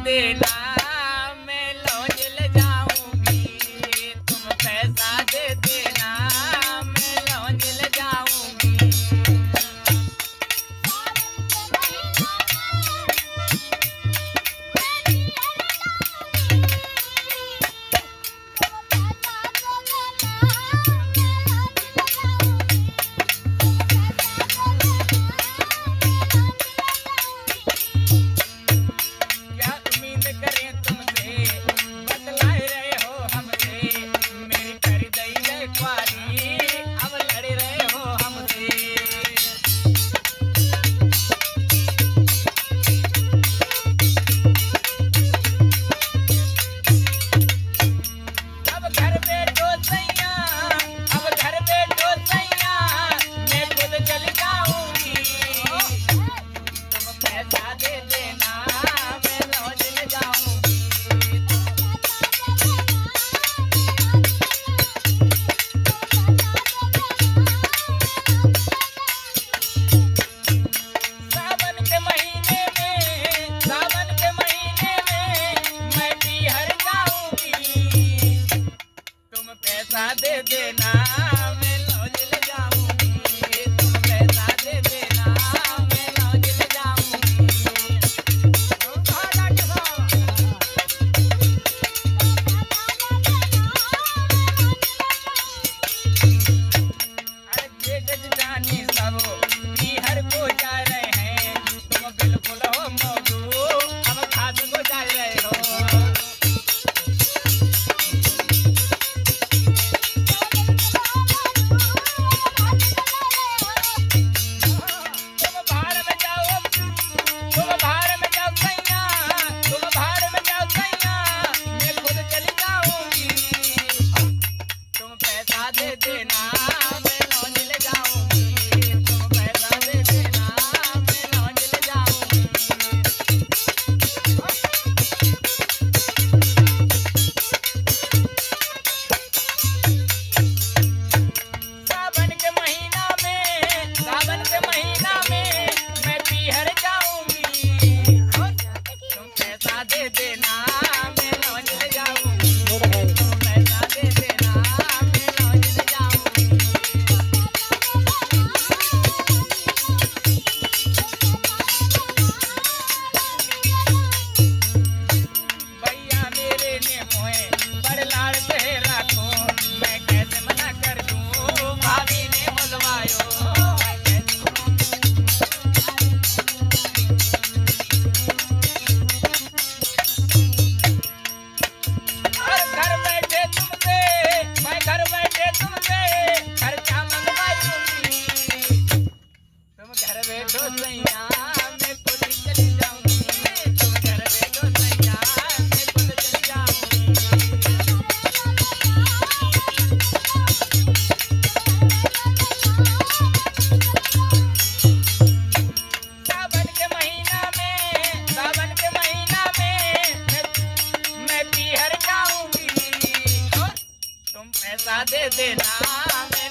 देना मैं लौज ले जाऊंगी। तुम पैसा दे देना मैं लौज ले जाऊंगी। दे देना मैं लौज ले जाऊंगी। तुम पैसा दे देना मैं लौज ले जाऊंगी। अरे जेठ जानी सब हर को जा रहे हैं। तुम बिल्कुल हो मौजू अब खास को जा रहे हो। दे देना मैं लौज ले जाऊंगी। तुम पैसा दे देना मैं लौज ले जाऊंगी। सावन के महीना में मैं पीहर जाऊंगी। तुम पैसा दे देना मैं लौज ले जाऊंगी। तुम पैसा दे देना पैसा दे देना मैं